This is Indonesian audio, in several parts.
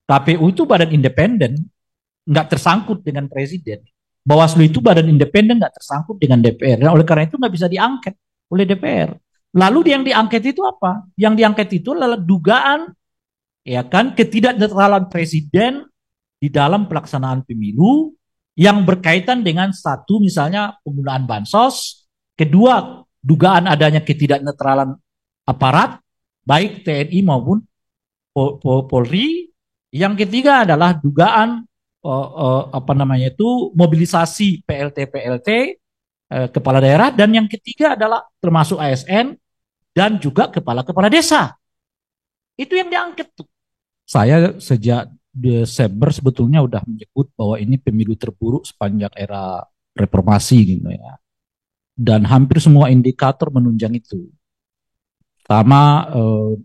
KPU itu badan independen, nggak tersangkut dengan presiden. Bawaslu itu badan independen, nggak tersangkut dengan DPR. Dan oleh karena itu nggak bisa diangket oleh DPR. Lalu yang diangket itu apa? Yang diangket itu adalah dugaan, ya kan, ketidaknetralan presiden di dalam pelaksanaan pemilu yang berkaitan dengan satu misalnya penggunaan bansos, kedua dugaan adanya ketidaknetralan aparat baik TNI maupun Polri, yang ketiga adalah dugaan apa namanya itu mobilisasi PLT kepala daerah, dan yang ketiga adalah termasuk ASN dan juga kepala-kepala desa. Itu yang diangket tuh. Saya sejak Desember sebetulnya udah menyebut bahwa ini pemilu terburuk sepanjang era reformasi gitu ya. Dan hampir semua indikator menunjang itu. Pertama,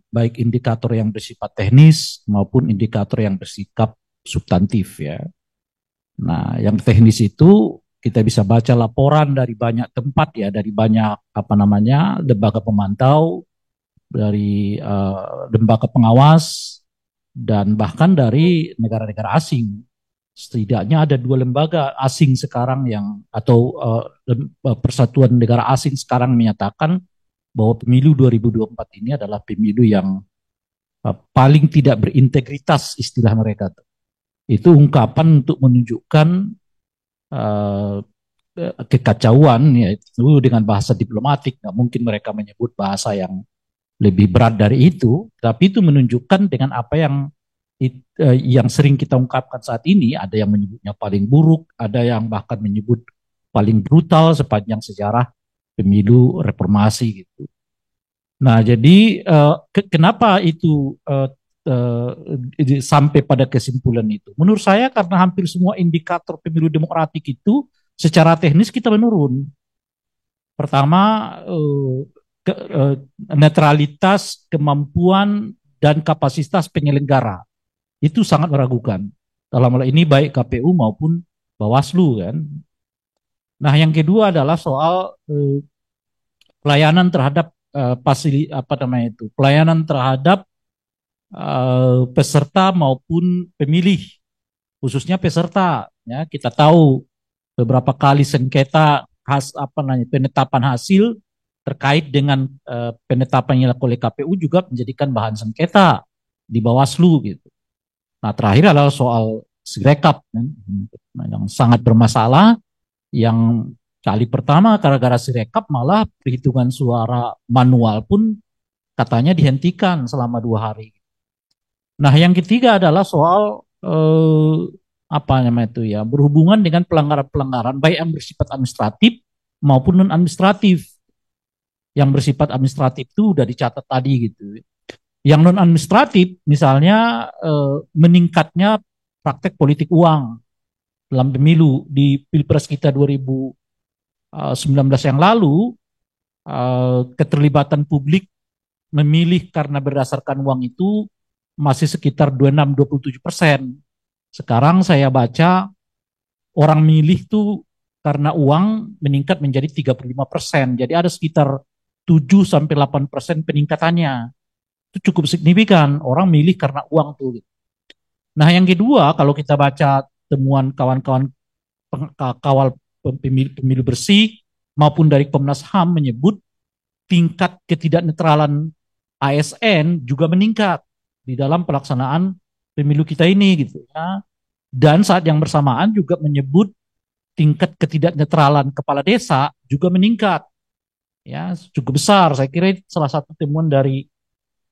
baik indikator yang bersifat teknis maupun indikator yang bersifat substantif ya. Nah, yang teknis itu kita bisa baca laporan dari banyak tempat ya, dari banyak apa namanya lembaga pemantau, dari lembaga pengawas, dan bahkan dari negara-negara asing. Setidaknya ada dua lembaga asing sekarang yang atau Persatuan Negara Asing sekarang menyatakan bahwa pemilu 2024 ini adalah pemilu yang paling tidak berintegritas istilah mereka. Itu ungkapan untuk menunjukkan uh, kekacauan ya itu dengan bahasa diplomatik. Nggak mungkin mereka menyebut bahasa yang lebih berat dari itu, tapi itu menunjukkan dengan apa yang sering kita ungkapkan saat ini. Ada yang menyebutnya paling buruk, ada yang bahkan menyebut paling brutal sepanjang sejarah pemilu reformasi gitu. Nah, jadi kenapa itu sampai pada kesimpulan itu? Menurut saya karena hampir semua indikator pemilu demokratik itu secara teknis kita menurun. Pertama, netralitas, kemampuan, dan kapasitas penyelenggara itu sangat meragukan. Dalam hal ini baik KPU maupun Bawaslu kan. Nah, yang kedua adalah soal pelayanan terhadap apa namanya itu, pelayanan terhadap peserta maupun pemilih, khususnya peserta. Ya, kita tahu beberapa kali sengketa apa namanya penetapan hasil terkait dengan penetapan yang dilakukan oleh KPU juga menjadikan bahan sengketa di Bawaslu gitu. Nah, terakhir adalah soal Sirekap kan, yang sangat bermasalah, yang kali pertama gara-gara Sirekap malah perhitungan suara manual pun katanya dihentikan selama 2 hari. Nah, yang ketiga adalah soal apa namanya itu ya, berhubungan dengan pelanggaran-pelanggaran baik yang bersifat administratif maupun non administratif. Yang bersifat administratif itu udah dicatat tadi gitu. Yang non administratif misalnya meningkatnya praktek politik uang dalam pemilu di Pilpres kita 2019 yang lalu, keterlibatan publik memilih karena berdasarkan uang itu masih sekitar 26-27%. Sekarang saya baca orang milih tuh karena uang meningkat menjadi 35%. Jadi ada sekitar 7-8% peningkatannya. Itu cukup signifikan. Orang milih karena uang tuh. Nah, yang kedua, kalau kita baca temuan kawan-kawan kawal pemilu, pemilu bersih maupun dari Komnas HAM menyebut tingkat ketidaknetralan ASN juga meningkat di dalam pelaksanaan pemilu kita ini gitu ya. Dan saat yang bersamaan juga menyebut tingkat ketidaknetralan kepala desa juga meningkat ya cukup besar. Saya kira salah satu temuan dari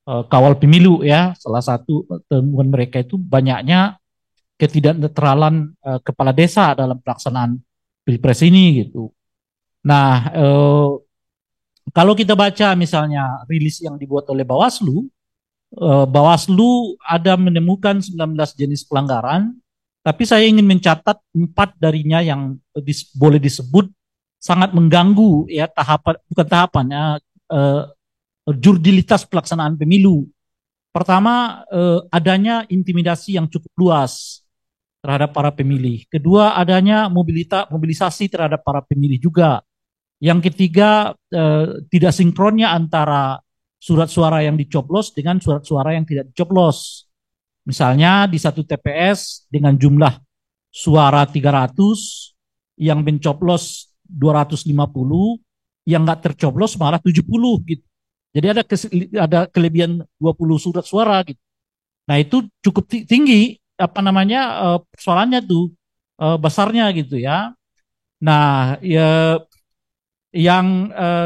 kawal pemilu ya. Salah satu temuan mereka itu banyaknya ketidaknetralan kepala desa dalam pelaksanaan pilpres ini gitu. Nah, kalau kita baca misalnya rilis yang dibuat oleh Bawaslu, Bawaslu ada menemukan 19 jenis pelanggaran, tapi saya ingin mencatat 4 darinya yang boleh disebut sangat mengganggu ya tahapan, bukan tahapan ya, eh, jurdilitas pelaksanaan pemilu. Pertama, adanya intimidasi yang cukup luas terhadap para pemilih. Kedua, adanya mobilisasi terhadap para pemilih juga. Yang ketiga, tidak sinkronnya antara surat suara yang dicoblos dengan surat suara yang tidak dicoblos. Misalnya di satu TPS dengan jumlah suara 300, yang mencoblos 250, yang nggak tercoblos malah 70 gitu. Jadi ada kelebihan 20 surat suara gitu. Nah itu cukup tinggi apa namanya persoalannya tuh besarnya gitu ya. Nah yang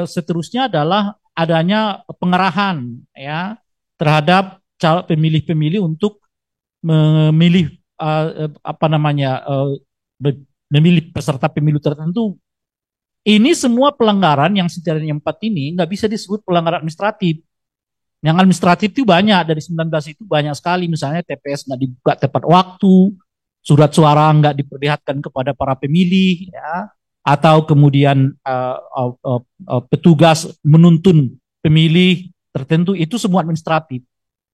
seterusnya adalah adanya pengerahan ya terhadap pemilih-pemilih untuk memilih apa namanya memilih peserta pemilu tertentu. Ini semua pelanggaran yang setidaknya 4 ini nggak bisa disebut pelanggaran administratif. Yang administratif itu banyak, dari 19 itu banyak sekali. Misalnya TPS nggak dibuka tepat waktu, surat suara nggak diperlihatkan kepada para pemilih, ya, atau kemudian petugas menuntun pemilih tertentu, itu semua administratif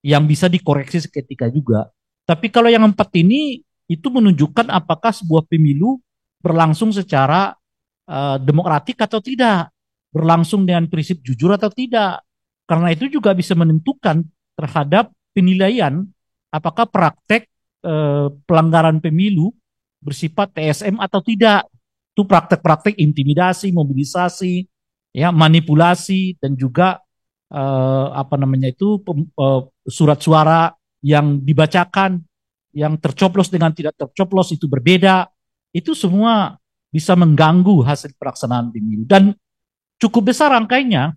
yang bisa dikoreksi seketika juga. Tapi kalau yang 4 ini itu menunjukkan apakah sebuah pemilu berlangsung secara demokratik atau tidak, berlangsung dengan prinsip jujur atau tidak. Karena itu juga bisa menentukan terhadap penilaian apakah praktek pelanggaran pemilu bersifat TSM atau tidak. Itu praktek-praktek intimidasi, mobilisasi, ya, manipulasi, dan juga apa namanya itu surat suara yang dibacakan, yang tercoblos dengan tidak tercoblos itu berbeda. Itu semua bisa mengganggu hasil pelaksanaan pemilu. Dan cukup besar angkanya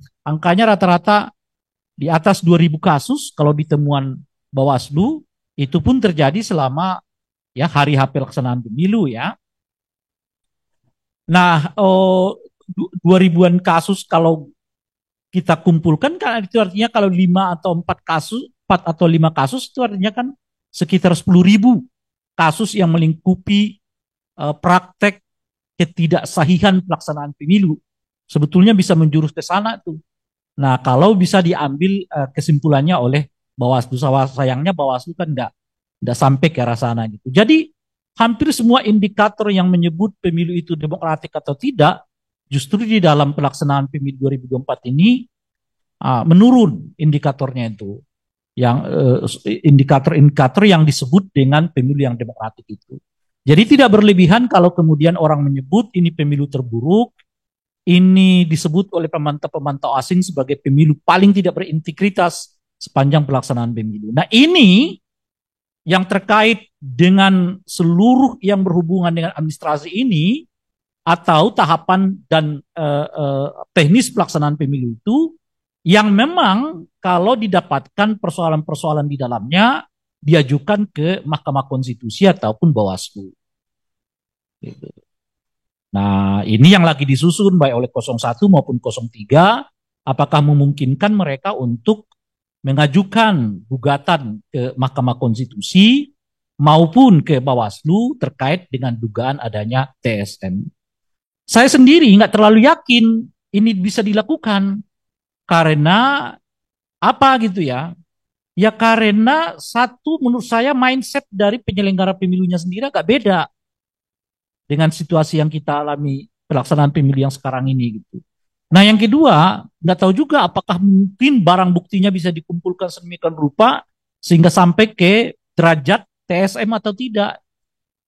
rata-rata di atas 2.000 kasus kalau ditemuan Bawaslu, itu pun terjadi selama ya hari H pelaksanaan pemilu ya. Nah, 2.000-an kasus kalau kita kumpulkan kan itu artinya kalau 5 atau 4 kasus, 4 atau 5 kasus itu artinya kan sekitar 10.000 kasus yang melingkupi praktek ketidaksahihan pelaksanaan pemilu. Sebetulnya bisa menjurus ke sana tuh. Nah, kalau bisa diambil kesimpulannya oleh Bawaslu, sayangnya Bawaslu kan nggak sampai ke arah sana gitu. Jadi hampir semua indikator yang menyebut pemilu itu demokratik atau tidak, justru di dalam pelaksanaan pemilu 2024 ini menurun indikatornya itu. Yang indikator-indikator yang disebut dengan pemilu yang demokratik itu. Jadi tidak berlebihan kalau kemudian orang menyebut ini pemilu terburuk, ini disebut oleh pemantau-pemantau asing sebagai pemilu paling tidak berintegritas sepanjang pelaksanaan pemilu. Nah ini yang terkait dengan seluruh yang berhubungan dengan administrasi ini atau tahapan dan teknis pelaksanaan pemilu itu yang memang kalau didapatkan persoalan-persoalan di dalamnya diajukan ke Mahkamah Konstitusi ataupun Bawaslu. Gitu. Nah, ini yang lagi disusun baik oleh 01 maupun 03, apakah memungkinkan mereka untuk mengajukan gugatan ke Mahkamah Konstitusi maupun ke Bawaslu terkait dengan dugaan adanya TSM. Saya sendiri nggak terlalu yakin ini bisa dilakukan karena apa gitu ya? Ya karena satu menurut saya mindset dari penyelenggara pemilunya sendiri agak beda dengan situasi yang kita alami pelaksanaan pemilu yang sekarang ini gitu. Nah yang kedua, nggak tahu juga apakah mungkin barang buktinya bisa dikumpulkan sedemikian rupa sehingga sampai ke derajat TSM atau tidak.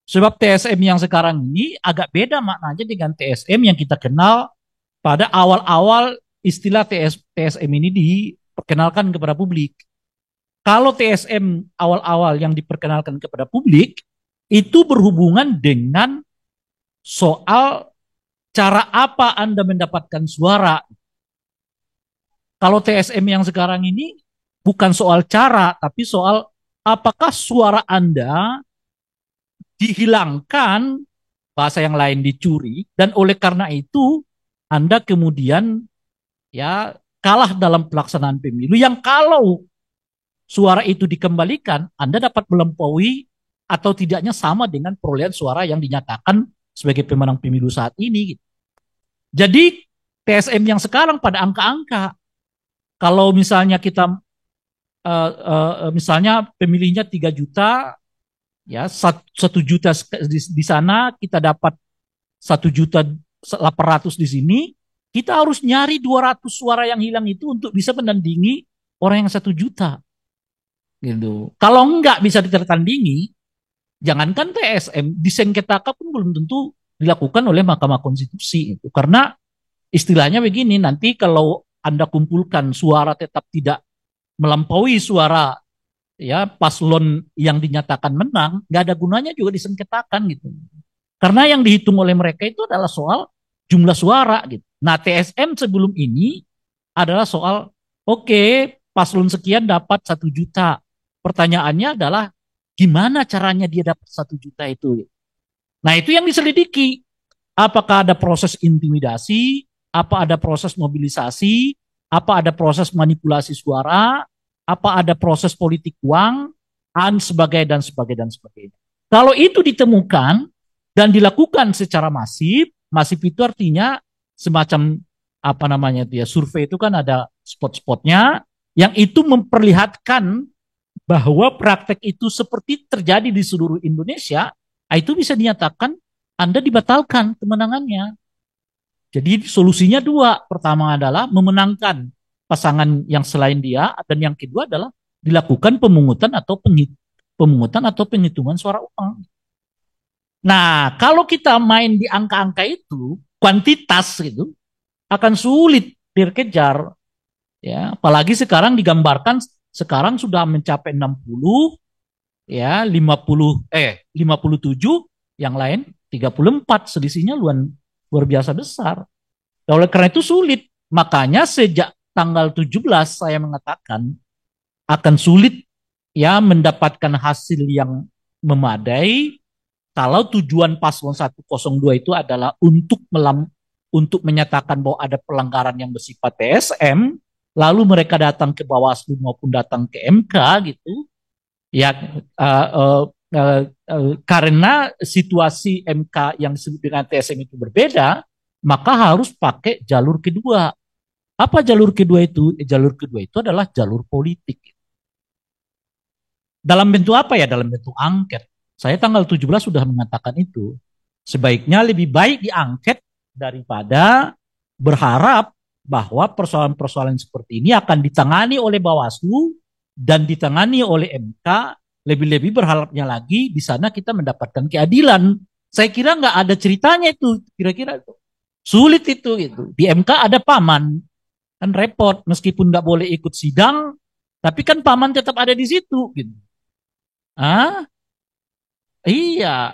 Sebab TSM yang sekarang ini agak beda maknanya dengan TSM yang kita kenal pada awal-awal istilah TSM ini diperkenalkan kepada publik. Kalau TSM awal-awal yang diperkenalkan kepada publik itu berhubungan dengan soal cara apa Anda mendapatkan suara. Kalau TSM yang sekarang ini bukan soal cara, tapi soal apakah suara Anda dihilangkan, bahasa yang lain dicuri, dan oleh karena itu Anda kemudian ya kalah dalam pelaksanaan pemilu yang kalau suara itu dikembalikan, Anda dapat melampaui atau tidaknya sama dengan perolehan suara yang dinyatakan sebagai pemenang pemilu saat ini. Jadi TSM yang sekarang pada angka-angka. Kalau misalnya kita misalnya pemilihnya 3 juta, ya 1 juta di sana, kita dapat 1.800.000 di sini, kita harus nyari 200 suara yang hilang itu untuk bisa menandingi orang yang 1 juta. gitu. Kalau nggak bisa ditertandingi, jangankan TSM, disengketakan pun belum tentu dilakukan oleh Mahkamah Konstitusi itu. Karena istilahnya begini, nanti kalau Anda kumpulkan suara tetap tidak melampaui suara ya paslon yang dinyatakan menang, nggak ada gunanya juga disengketakan gitu. Karena yang dihitung oleh mereka itu adalah soal jumlah suara gitu. Nah, TSM sebelum ini adalah soal oke, paslon sekian dapat 1 juta. Pertanyaannya adalah gimana caranya dia dapat 1 juta itu. Nah, itu yang diselidiki. Apakah ada proses intimidasi, apa ada proses mobilisasi, apa ada proses manipulasi suara, apa ada proses politik uang, dan sebagainya dan sebagainya dan sebagainya. Kalau itu ditemukan dan dilakukan secara masif, masif itu artinya semacam apa namanya itu ya, survei itu kan ada spot-spotnya yang itu memperlihatkan bahwa praktek itu seperti terjadi di seluruh Indonesia, itu bisa dinyatakan Anda dibatalkan kemenangannya. Jadi solusinya dua. Pertama adalah memenangkan pasangan yang selain dia, dan yang kedua adalah dilakukan pemungutan atau penghitungan suara ulang. Nah, kalau kita main di angka-angka itu, kuantitas gitu, akan sulit dikejar. Ya, apalagi sekarang digambarkan sekarang sudah mencapai 60, ya 57, yang lain 34, selisihnya luar biasa besar. Oleh karena itu sulit. Makanya sejak tanggal 17 saya mengatakan akan sulit ya mendapatkan hasil yang memadai kalau tujuan paslon 102 itu adalah untuk menyatakan bahwa ada pelanggaran yang bersifat TSM, lalu mereka datang ke Bawaslu maupun datang ke MK gitu. Ya, karena situasi MK yang disebut dengan TSM itu berbeda, maka harus pakai jalur kedua. Apa jalur kedua itu? Jalur kedua itu adalah jalur politik. Dalam bentuk apa ya? Dalam bentuk angket. Saya tanggal 17 sudah mengatakan itu. Sebaiknya lebih baik diangket daripada berharap bahwa persoalan-persoalan seperti ini akan ditangani oleh Bawaslu dan ditangani oleh MK. Lebih-lebih berharapnya lagi di sana kita mendapatkan keadilan. Saya kira nggak ada ceritanya itu, kira-kira itu. Sulit itu gitu. Di MK ada paman, kan repot. Meskipun nggak boleh ikut sidang, tapi kan paman tetap ada di situ gitu. Ah, iya.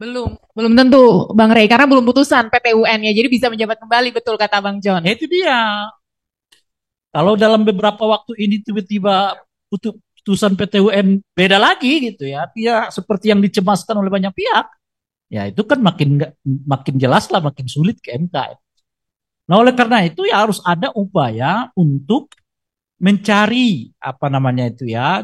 Belum tentu Bang Rey karena belum putusan PT UN-nya. Jadi bisa menjabat kembali, betul kata Bang John. Itu dia. Kalau dalam beberapa waktu ini tiba-tiba putusan PT UN beda lagi gitu ya, dia seperti yang dicemaskan oleh banyak pihak, ya itu kan makin jelas lah, makin sulit ke MK. Nah, oleh karena itu ya harus ada upaya untuk mencari apa namanya itu ya,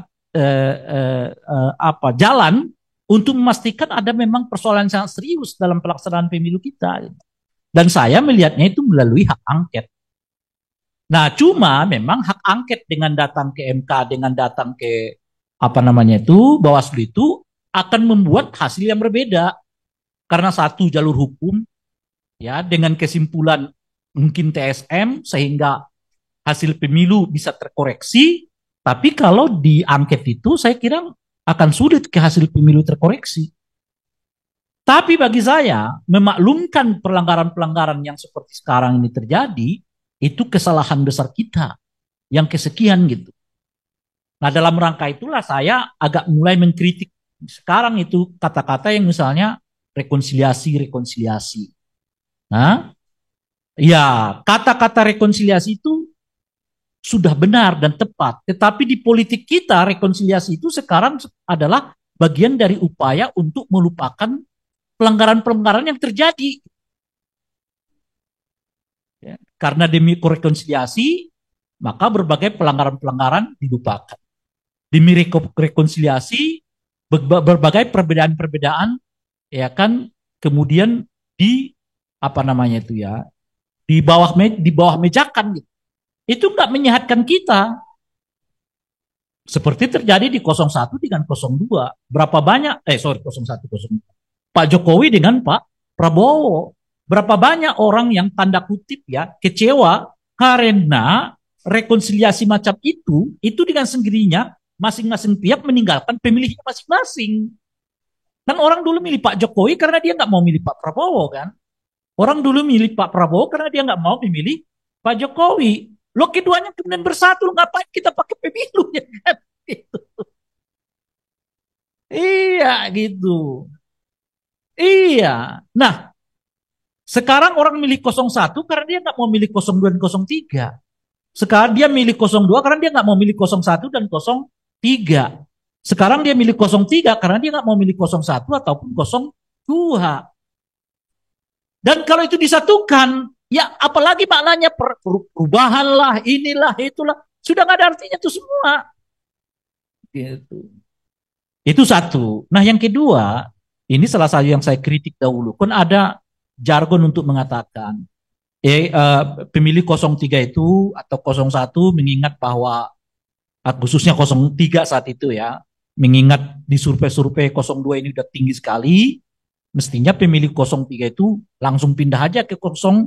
apa jalan untuk memastikan ada memang persoalan yang serius dalam pelaksanaan pemilu kita. Dan saya melihatnya itu melalui hak angket. Nah, cuma memang hak angket dengan datang ke MK, dengan datang ke apa namanya itu Bawaslu itu akan membuat hasil yang berbeda. Karena satu jalur hukum ya dengan kesimpulan mungkin TSM sehingga hasil pemilu bisa terkoreksi, tapi kalau di angket itu saya kira akan sulit ke hasil pemilu terkoreksi. Tapi bagi saya memaklumkan pelanggaran-pelanggaran yang seperti sekarang ini terjadi itu kesalahan besar kita yang kesekian gitu. Nah, dalam rangka itulah saya agak mulai mengkritik sekarang itu kata-kata yang misalnya rekonsiliasi. Nah, ya kata-kata rekonsiliasi itu sudah benar dan tepat. Tetapi di politik kita rekonsiliasi itu sekarang adalah bagian dari upaya untuk melupakan pelanggaran-pelanggaran yang terjadi. Ya, karena demi rekonsiliasi, maka berbagai pelanggaran-pelanggaran dilupakan. Demi rekonsiliasi, berbagai perbedaan-perbedaan, ya kan, kemudian di apa namanya itu ya, di bawah mejakan gitu. Itu nggak menyehatkan kita. Seperti terjadi di 01 dengan 02. Berapa banyak, 01, 02. Pak Jokowi dengan Pak Prabowo. Berapa banyak orang yang tanda kutip ya kecewa karena rekonsiliasi macam itu dengan sendirinya masing-masing pihak meninggalkan pemilihnya masing-masing. Kan orang dulu milih Pak Jokowi karena dia nggak mau milih Pak Prabowo kan. Orang dulu milih Pak Prabowo karena dia nggak mau memilih Pak Jokowi. Lo keduanya kemudian bersatu, ngapain kita pakai pemilu ya kan? Gitu. Iya gitu. Iya. Nah, sekarang orang milih 01 karena dia nggak mau milih 02 dan 03. Sekarang dia milih 02 karena dia nggak mau milih 01 dan 03. Sekarang dia milih 03 karena dia nggak mau milih 01 ataupun 02. Dan kalau itu disatukan, ya apalagi maknanya perubahan lah, inilah, itulah. Sudah nggak ada artinya itu semua. Gitu. Itu satu. Nah yang kedua, ini salah satu yang saya kritik dahulu. Kan ada jargon untuk mengatakan, pemilih 03 itu atau 01 mengingat bahwa khususnya 03 saat itu ya, mengingat di survei-survei 02 ini udah tinggi sekali, mestinya pemilih 03 itu langsung pindah aja ke 02.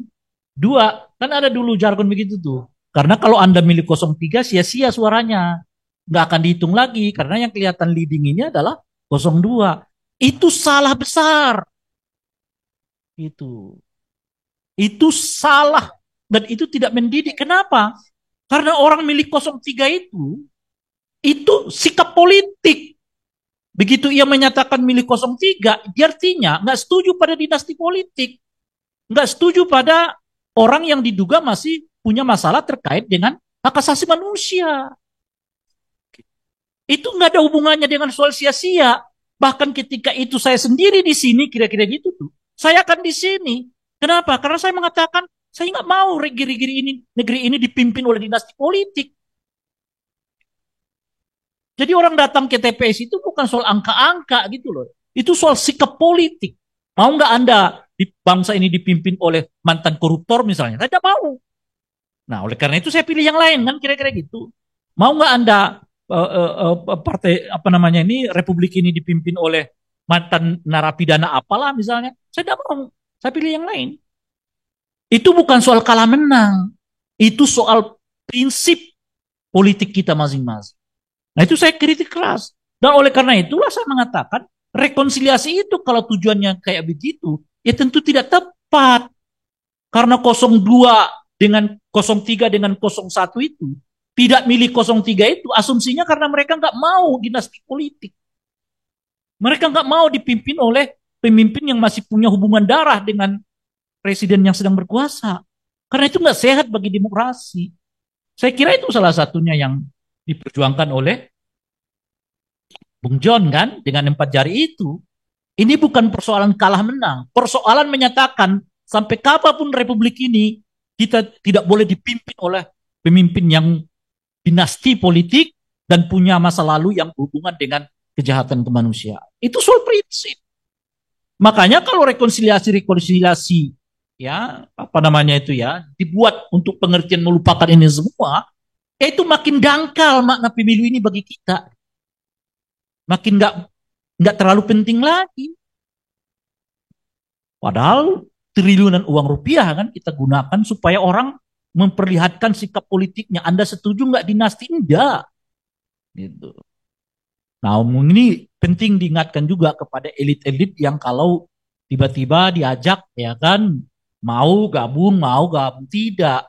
Kan ada dulu jargon begitu tuh. Karena kalau Anda milih 03 sia-sia suaranya. Nggak akan dihitung lagi karena yang kelihatan leading ini adalah 02. Itu salah besar. Itu. Itu salah dan itu tidak mendidik. Kenapa? Karena orang milih 03 itu sikap politik. Begitu ia menyatakan milih 03, dia artinya nggak setuju pada dinasti politik. Nggak setuju pada orang yang diduga masih punya masalah terkait dengan hak asasi manusia. Itu nggak ada hubungannya dengan soal sia-sia. Bahkan ketika itu saya sendiri di sini, kira-kira gitu tuh. Saya akan di sini. Kenapa? Karena saya mengatakan, saya nggak mau negeri ini dipimpin oleh dinasti politik. Jadi orang datang ke TPS itu bukan soal angka-angka gitu loh. Itu soal sikap politik. Mau nggak Anda di bangsa ini dipimpin oleh mantan koruptor misalnya? Saya tidak mau. Nah, oleh karena itu saya pilih yang lain kan kira-kira gitu. Mau nggak Anda partai apa namanya ini republik ini dipimpin oleh mantan narapidana apalah misalnya? Saya tidak mau. Saya pilih yang lain. Itu bukan soal kalah menang. Itu soal prinsip politik kita masing-masing. Nah itu saya kritik keras. Dan oleh karena itulah saya mengatakan rekonsiliasi itu kalau tujuannya kayak begitu, ya tentu tidak tepat. Karena 02 dengan 03 dengan 01 itu, tidak milih 03 itu asumsinya karena mereka nggak mau dinasti politik. Mereka nggak mau dipimpin oleh pemimpin yang masih punya hubungan darah dengan presiden yang sedang berkuasa. Karena itu nggak sehat bagi demokrasi. Saya kira itu salah satunya yang diperjuangkan oleh Bung John kan dengan 4 jari itu. Ini bukan persoalan kalah menang, persoalan menyatakan sampai kapanpun republik ini kita tidak boleh dipimpin oleh pemimpin yang dinasti politik dan punya masa lalu yang berhubungan dengan kejahatan kemanusiaan. Itu soal prinsip. Makanya kalau rekonsiliasi ya apa namanya itu ya dibuat untuk pengertian melupakan ini semua, itu makin dangkal makna pemilu ini bagi kita. Makin nggak terlalu penting lagi. Padahal triliunan uang rupiah kan kita gunakan supaya orang memperlihatkan sikap politiknya. Anda setuju nggak dinasti? Enggak. Gitu. Nah, ini penting diingatkan juga kepada elit-elit yang kalau tiba-tiba diajak ya kan mau gabung tidak.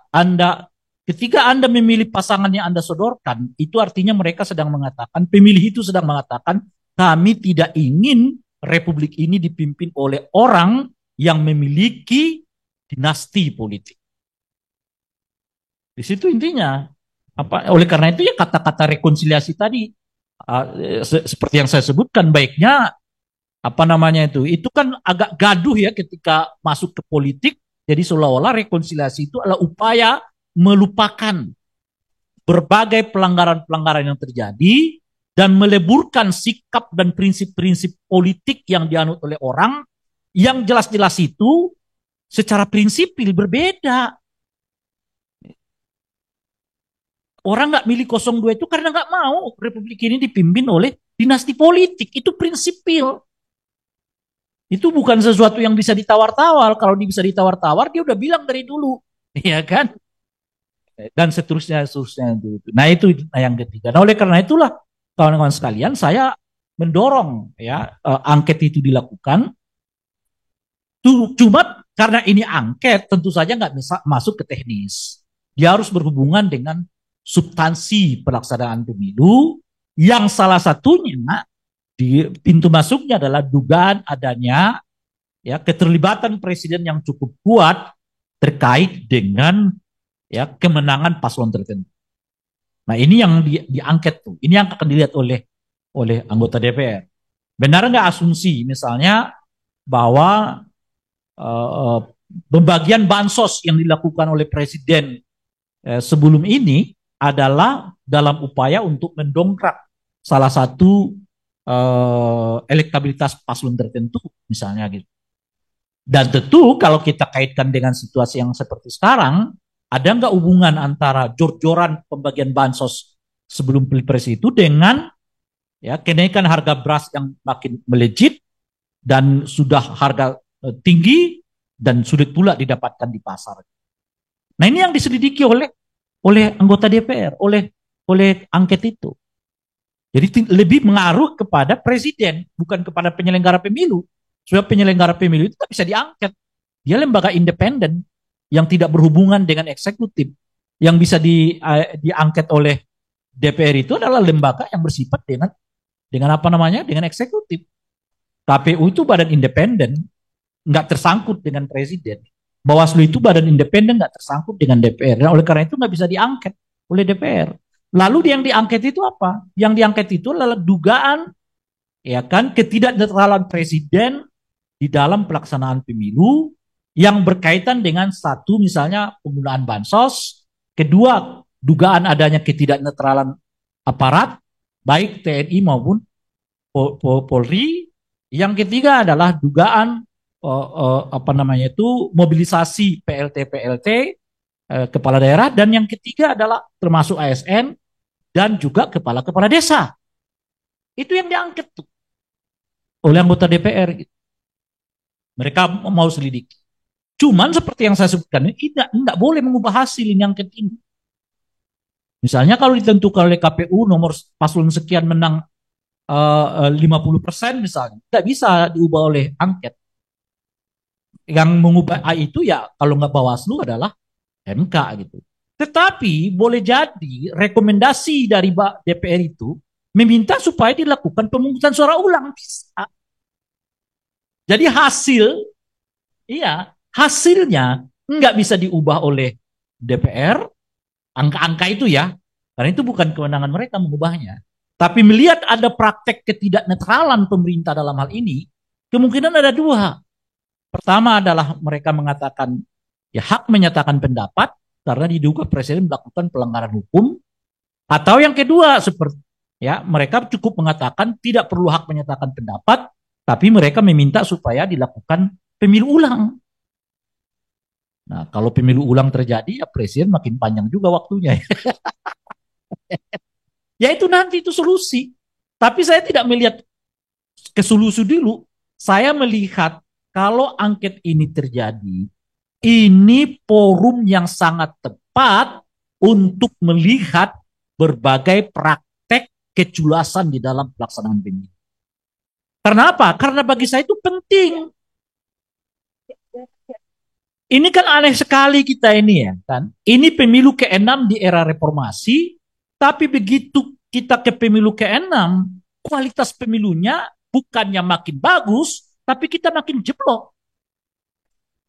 Ketika Anda memilih pasangan yang Anda sodorkan, itu artinya mereka sedang mengatakan, pemilih itu sedang mengatakan, kami tidak ingin republik ini dipimpin oleh orang yang memiliki dinasti politik. Di situ intinya. Oleh karena itu ya kata-kata rekonsiliasi tadi, seperti yang saya sebutkan, baiknya apa namanya itu kan agak gaduh ya ketika masuk ke politik. Jadi seolah-olah rekonsiliasi itu adalah upaya melupakan berbagai pelanggaran-pelanggaran yang terjadi dan meleburkan sikap dan prinsip-prinsip politik yang dianut oleh orang yang jelas-jelas itu secara prinsipil berbeda. Orang nggak milih 02 itu karena nggak mau republik ini dipimpin oleh dinasti politik. Itu prinsipil. Itu bukan sesuatu yang bisa ditawar-tawar. Kalau dia bisa ditawar-tawar, dia udah bilang dari dulu. Iya kan? dan seterusnya seterusnya itu. Nah itu yang ketiga. Nah oleh karena itulah kawan-kawan sekalian saya mendorong ya angket itu dilakukan. Cuma karena ini angket tentu saja nggak bisa masuk ke teknis. Dia harus berhubungan dengan substansi pelaksanaan pemilu yang salah satunya di pintu masuknya adalah dugaan adanya ya keterlibatan presiden yang cukup kuat terkait dengan ya kemenangan paslon tertentu. Nah ini yang diangket tuh, ini yang akan dilihat oleh anggota DPR. Benar nggak asumsi misalnya bahwa uh, pembagian bansos yang dilakukan oleh presiden sebelum ini adalah dalam upaya untuk mendongkrak salah satu elektabilitas paslon tertentu misalnya gitu. Dan tentu kalau kita kaitkan dengan situasi yang seperti sekarang, ada nggak hubungan antara jor-joran pembagian bansos sebelum pilpres itu dengan ya kenaikan harga beras yang makin melejit dan sudah harga tinggi dan sulit pula didapatkan di pasar. Nah ini yang diselidiki oleh anggota DPR, oleh angket itu. Jadi lebih mengaruh kepada presiden, bukan kepada penyelenggara pemilu. Sebab penyelenggara pemilu itu tak bisa diangket. Dia lembaga independen yang tidak berhubungan dengan eksekutif. Yang bisa diangket oleh DPR itu adalah lembaga yang bersifat dengan apa namanya, dengan eksekutif. KPU itu badan independen, nggak tersangkut dengan presiden. Bawaslu itu badan independen, nggak tersangkut dengan DPR. Dan oleh karena itu nggak bisa diangket oleh DPR. Lalu yang diangket itu apa? Yang diangket itu adalah dugaan ya kan ketidaknetralan presiden di dalam pelaksanaan pemilu yang berkaitan dengan satu misalnya penggunaan bansos, kedua dugaan adanya ketidaknetralan aparat baik TNI maupun Polri, yang ketiga adalah dugaan apa namanya itu mobilisasi PLT kepala daerah, dan yang ketiga adalah termasuk ASN dan juga kepala-kepala desa. Itu yang diangket tuh oleh anggota DPR. Mereka mau selidiki. Cuman seperti yang saya sebutkan ini tidak boleh mengubah hasil ini angket ini. Misalnya kalau ditentukan oleh KPU nomor paslon sekian menang 50% misalnya, tidak bisa diubah oleh angket. Yang mengubah itu ya kalau nggak Bawaslu adalah MK gitu. Tetapi boleh jadi rekomendasi dari DPR itu meminta supaya dilakukan pemungutan suara ulang. Bisa. Jadi hasilnya nggak bisa diubah oleh DPR, angka-angka itu ya, karena itu bukan kewenangan mereka mengubahnya. Tapi melihat ada praktek ketidaknetralan pemerintah dalam hal ini, kemungkinan ada dua. Pertama adalah mereka mengatakan ya hak menyatakan pendapat karena diduga presiden melakukan pelanggaran hukum, atau yang kedua seperti ya mereka cukup mengatakan tidak perlu hak menyatakan pendapat, tapi mereka meminta supaya dilakukan pemilu ulang. Nah, kalau pemilu ulang terjadi, ya presiden makin panjang juga waktunya. Ya itu nanti itu solusi. Tapi saya tidak melihat ke solusi dulu. Saya melihat kalau angket ini terjadi, ini forum yang sangat tepat untuk melihat berbagai praktek keculasan di dalam pelaksanaan pemilu. Karena apa? Karena bagi saya itu penting. Ini kan aneh sekali kita ini ya kan. Ini pemilu ke-6 di era reformasi, tapi begitu kita ke pemilu ke-6, kualitas pemilunya bukannya makin bagus, tapi kita makin jeblok.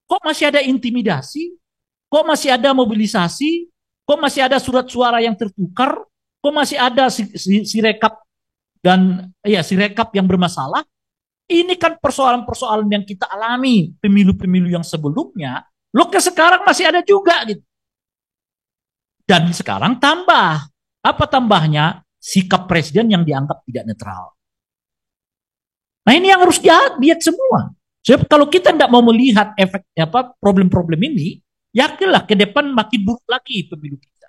Kok masih ada intimidasi? Kok masih ada mobilisasi? Kok masih ada surat suara yang tertukar? Kok masih ada si rekap dan ya si rekap yang bermasalah? Ini kan persoalan-persoalan yang kita alami pemilu-pemilu yang sebelumnya. Loh ke sekarang masih ada juga gitu. Dan sekarang tambah. Apa tambahnya? Sikap presiden yang dianggap tidak netral. Nah ini yang harus dilihat semua. Sebab kalau kita tidak mau melihat efek problem-problem ini, yakinlah ke depan makin buruk lagi pemilu kita.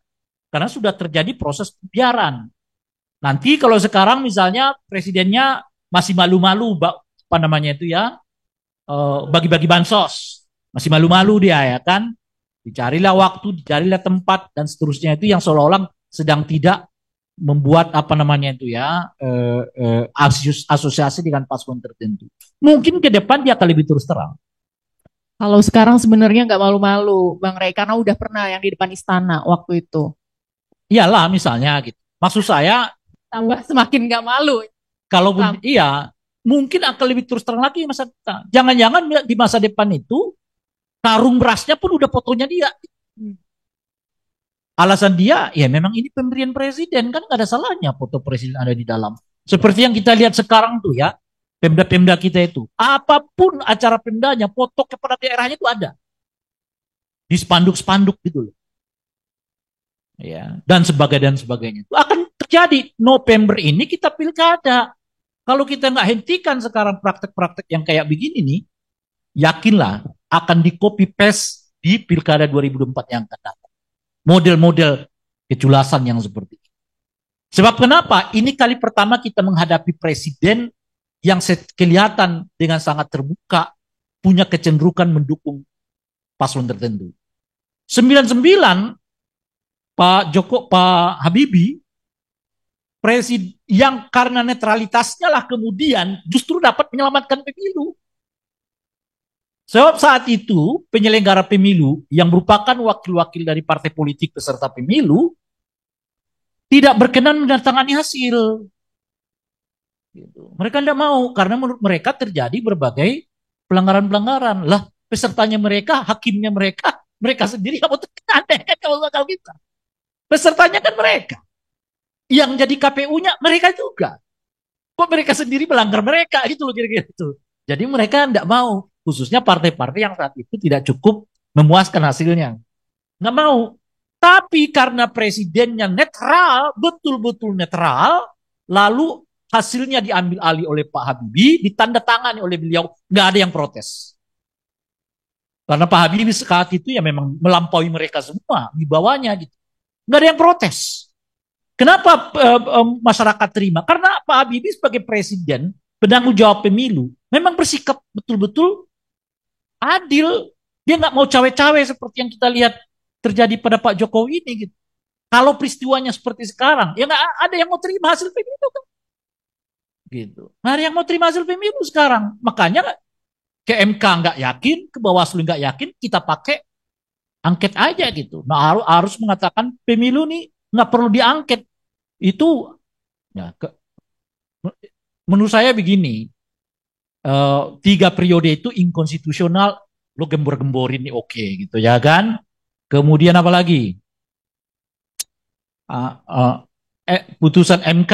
Karena sudah terjadi proses pembiaran. Nanti kalau sekarang misalnya presidennya masih malu-malu, apa namanya itu ya, bagi-bagi bansos. Masih malu-malu dia ya kan. Dicarilah waktu, dicarilah tempat, dan seterusnya itu yang seolah-olah sedang tidak membuat apa namanya itu ya asosiasi dengan paslon tertentu. Mungkin ke depan dia akan lebih terus terang. Kalau sekarang sebenarnya nggak malu-malu, Bang Rey, karena udah pernah yang di depan istana waktu itu. Iyalah misalnya gitu. Maksud saya Tambah semakin nggak malu. kalaupun Tam- iya mungkin akan lebih terus terang lagi masa depan. Jangan-jangan di masa depan itu karung berasnya pun udah fotonya dia. Alasan dia, ya memang ini pemberian presiden, kan nggak ada salahnya foto presiden ada di dalam. Seperti yang kita lihat sekarang tuh ya, pemda-pemda kita itu. Apapun acara pemdanya, foto kepada daerahnya itu ada. Di spanduk-spanduk gitu loh. Ya, dan sebagainya. Itu akan terjadi November ini kita pilkada. Kalau kita nggak hentikan sekarang praktek-praktek yang kayak begini nih, yakinlah akan di copy paste di pilkada 2024 yang akan datang. Model-model keculasan yang seperti ini. Sebab kenapa? Ini kali pertama kita menghadapi presiden yang kelihatan dengan sangat terbuka punya kecenderungan mendukung paslon tertentu. 99 Pak Habibie presiden yang karena netralitasnya lah kemudian justru dapat menyelamatkan pemilu. Sebab saat itu penyelenggara pemilu yang merupakan wakil-wakil dari partai politik peserta pemilu tidak berkenan menandatangani hasil. Gitu. Mereka tidak mau karena menurut mereka terjadi berbagai pelanggaran-pelanggaran. Lah pesertanya mereka, hakimnya mereka, mereka sendiri kamu aneh kan kalau bakal kita. Pesertanya kan mereka. Yang jadi KPU-nya mereka juga. Kok mereka sendiri melanggar mereka gitu loh kira-kira itu. Jadi mereka tidak mau, khususnya partai-partai yang saat itu tidak cukup memuaskan hasilnya. Nggak mau. Tapi karena presidennya netral, betul-betul netral, lalu hasilnya diambil alih oleh Pak Habibie, ditandatangani oleh beliau, nggak ada yang protes. Karena Pak Habibie saat itu ya memang melampaui mereka semua, di bawahnya gitu. Nggak ada yang protes. Kenapa masyarakat terima? Karena Pak Habibie sebagai presiden, penanggung jawab pemilu, memang bersikap betul-betul adil. Dia nggak mau cawe-cawe seperti yang kita lihat terjadi pada Pak Jokowi ini gitu. Kalau peristiwanya seperti sekarang, ya nggak ada yang mau terima hasil pemilu kan? Gitu. Nggak ada yang mau terima hasil pemilu sekarang. Makanya ke MK nggak yakin, ke Bawaslu nggak yakin, kita pakai angket aja gitu. Nah harus mengatakan pemilu nih nggak perlu diangket. Itu ya, menurut saya begini, 3 periode itu inkonstitusional, lo gembor-gemborin nih oke gitu ya kan. Kemudian apa lagi? Uh, uh, putusan MK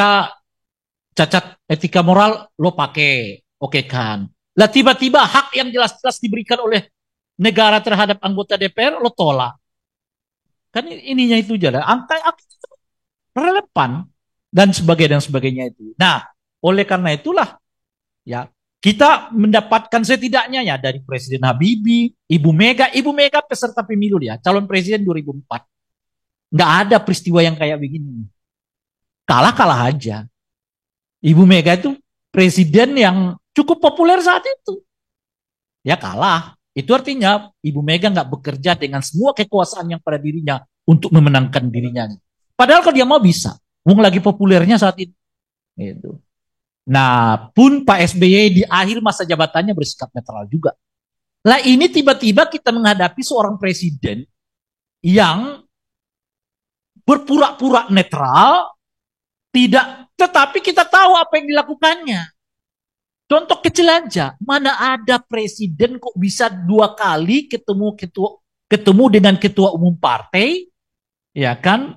cacat etika moral lo pakai, oke kan. Lah tiba-tiba hak yang jelas-jelas diberikan oleh negara terhadap anggota DPR lo tolak. Kan ininya itu jalan. Angka itu relevan dan sebagainya itu. Nah, oleh karena itulah ya kita mendapatkan setidaknya ya dari Presiden Habibie, Ibu Mega peserta pemilu ya, calon presiden 2004. Nggak ada peristiwa yang kayak begini. Kalah-kalah aja. Ibu Mega itu presiden yang cukup populer saat itu. Ya kalah. Itu artinya Ibu Mega nggak bekerja dengan semua kekuasaan yang pada dirinya untuk memenangkan dirinya. Padahal kalau dia mau bisa. Wong lagi populernya saat itu. Gitu. Nah, pun Pak SBY di akhir masa jabatannya bersikap netral juga. Lah ini tiba-tiba kita menghadapi seorang presiden yang berpura-pura netral, tidak, tetapi kita tahu apa yang dilakukannya. Contoh kecil aja, mana ada presiden kok bisa 2 kali ketemu dengan ketua umum partai, ya kan?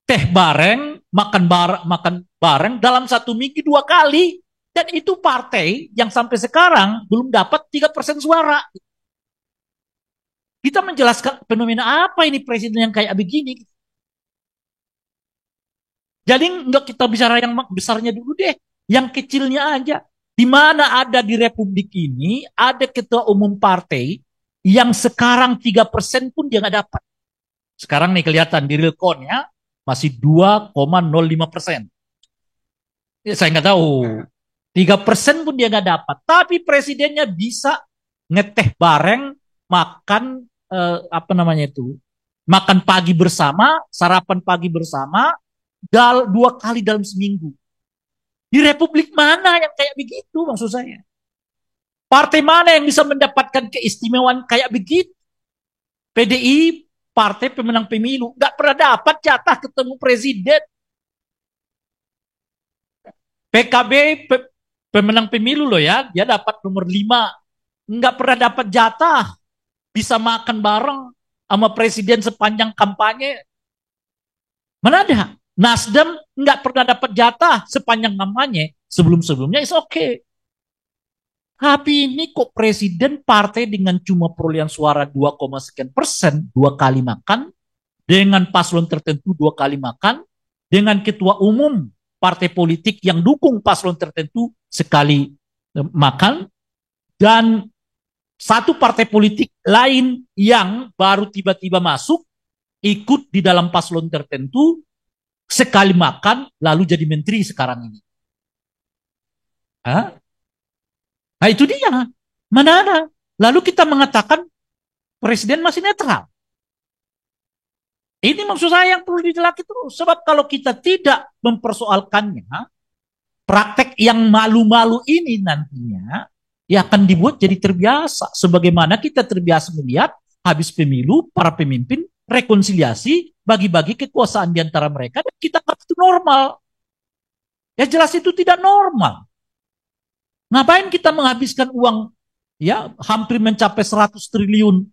Teh bareng, makan bareng dalam 1 minggu 2 kali, dan itu partai yang sampai sekarang belum dapat 3% suara. Kita menjelaskan fenomena apa ini presiden yang kayak begini. Jadi nggak kita bicara yang besarnya dulu deh, yang kecilnya aja. Di mana ada di Republik ini ada ketua umum partai yang sekarang 3% pun dia nggak dapat. Sekarang nih kelihatan di real count-nya masih 2,05%. Ya, saya nggak tahu. 3% pun dia nggak dapat. Tapi presidennya bisa ngeteh bareng, makan apa namanya itu, makan pagi bersama, sarapan pagi bersama, 2 kali dalam seminggu. Di republik mana yang kayak begitu maksud saya? Partai mana yang bisa mendapatkan keistimewaan kayak begitu? PDI, partai pemenang pemilu, nggak pernah dapat jatah ketemu presiden. PKB pemenang pemilu loh ya, dia dapat nomor 5, nggak pernah dapat jatah, bisa makan bareng sama presiden sepanjang kampanye. Mana ada? Nasdem nggak pernah dapat jatah sepanjang kampanye. Sebelum-sebelumnya is okay. Tapi ini kok presiden partai dengan cuma perolehan suara 2, sekian %, 2 kali makan, dengan paslon tertentu 2 kali makan, dengan ketua umum partai politik yang dukung paslon tertentu sekali makan, dan satu partai politik lain yang baru tiba-tiba masuk, ikut di dalam paslon tertentu, sekali makan, lalu jadi menteri sekarang ini. Hah? Nah itu dia. Mana ada. Lalu kita mengatakan presiden masih netral. Ini maksud saya yang perlu dijelaki terus. Sebab kalau kita tidak mempersoalkannya, praktek yang malu-malu ini nantinya ya akan dibuat jadi terbiasa. Sebagaimana kita terbiasa melihat habis pemilu, para pemimpin rekonsiliasi, bagi-bagi kekuasaan di antara mereka, dan kita kata itu normal. Ya jelas itu tidak normal. Ngapain kita menghabiskan uang ya hampir mencapai 100 triliun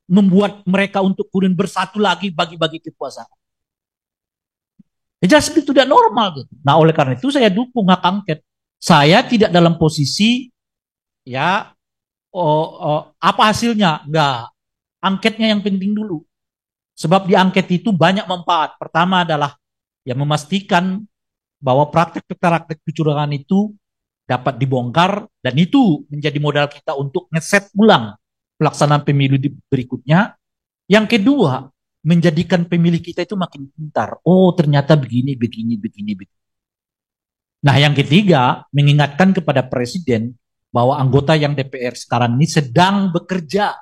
membuat mereka untuk kemudian bersatu lagi bagi-bagi kekuasaan. Ya jelas itu tidak normal gitu. Nah oleh karena itu saya dukung hak angket. Saya tidak dalam posisi ya apa hasilnya, enggak. Angketnya yang penting dulu. Sebab di angket itu banyak manfaat. Pertama adalah ya memastikan bahwa praktek-praktek kecurangan itu dapat dibongkar, dan itu menjadi modal kita untuk ngeset ulang pelaksanaan pemilu berikutnya. Yang kedua, menjadikan pemilih kita itu makin pintar. Oh, ternyata begini, begini, begini, begini. Nah, yang ketiga, mengingatkan kepada presiden bahwa anggota yang DPR sekarang ini sedang bekerja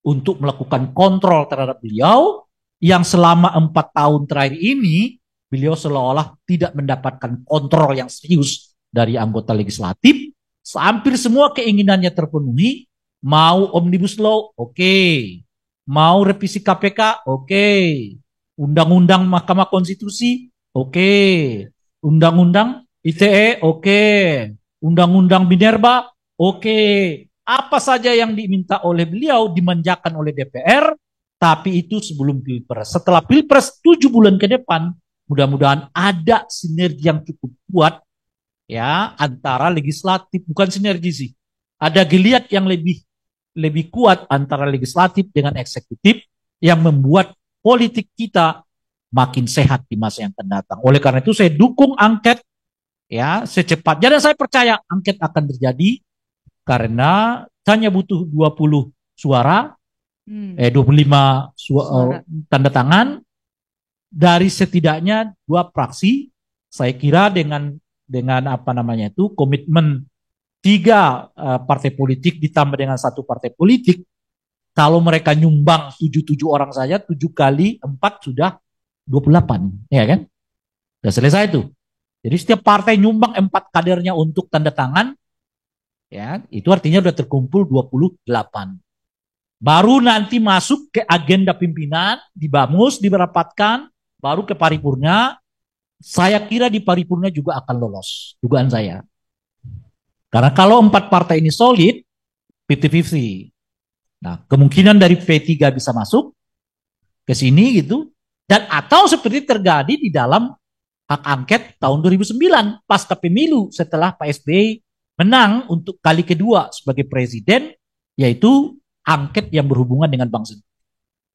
untuk melakukan kontrol terhadap beliau, yang selama 4 tahun terakhir ini beliau seolah-olah tidak mendapatkan kontrol yang serius dari anggota legislatif. Hampir semua keinginannya terpenuhi. Mau omnibus law, oke. Mau revisi KPK, oke. Undang-undang Mahkamah Konstitusi, oke. Undang-undang ITE, oke. Undang-undang Minerba, oke. Apa saja yang diminta oleh beliau dimanjakan oleh DPR, tapi itu sebelum Pilpres. Setelah Pilpres 7 bulan ke depan, mudah-mudahan ada sinergi yang cukup kuat ya antara legislatif, bukan sinergi sih, ada geliat yang lebih kuat antara legislatif dengan eksekutif yang membuat politik kita makin sehat di masa yang akan datang. Oleh karena itu saya dukung angket ya secepatnya, dan saya percaya angket akan terjadi karena hanya butuh 20 suara, 25 suara, tanda tangan dari setidaknya 2 fraksi. Saya kira dengan apa namanya itu komitmen 3 partai politik ditambah dengan 1 partai politik, kalau mereka nyumbang 7 orang saja, 7 kali 4 sudah 28, ya kan? Sudah selesai itu. Jadi setiap partai nyumbang 4 kadernya untuk tanda tangan, ya itu artinya sudah terkumpul 28. Baru nanti masuk ke agenda pimpinan, dibamus, dirapatkan, baru ke paripurna. Saya kira di paripurna juga akan lolos, dugaan saya. Karena kalau 4 partai ini solid, 50-50. Nah, kemungkinan dari P3 bisa masuk ke sini gitu, dan atau seperti terjadi di dalam hak angket tahun 2009 pasca pemilu setelah Pak SBY menang untuk kali kedua sebagai presiden, yaitu angket yang berhubungan dengan bangsa.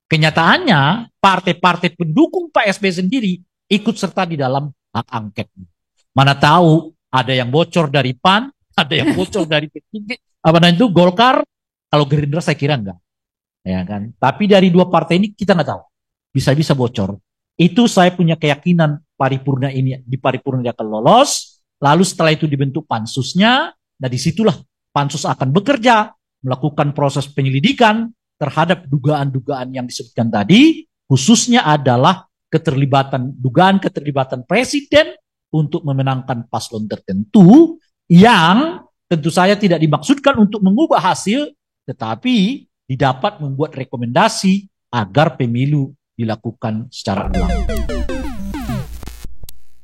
Kenyataannya partai-partai pendukung Pak SBY sendiri ikut serta di dalam hak angket. Mana tahu ada yang bocor dari PAN, ada yang bocor dari P3, apa namanya itu Golkar. Kalau Gerindra saya kira enggak, ya kan. Tapi dari 2 partai ini kita nggak tahu, bisa-bisa bocor. Itu saya punya keyakinan paripurna ini, di paripurna dia akan lolos. Lalu setelah itu dibentuk pansusnya. Nah disitulah pansus akan bekerja, melakukan proses penyelidikan, terhadap dugaan-dugaan yang disebutkan tadi, khususnya adalah dugaan keterlibatan presiden untuk memenangkan paslon tertentu yang tentu saja tidak dimaksudkan untuk mengubah hasil, tetapi didapat membuat rekomendasi agar pemilu dilakukan secara ulang.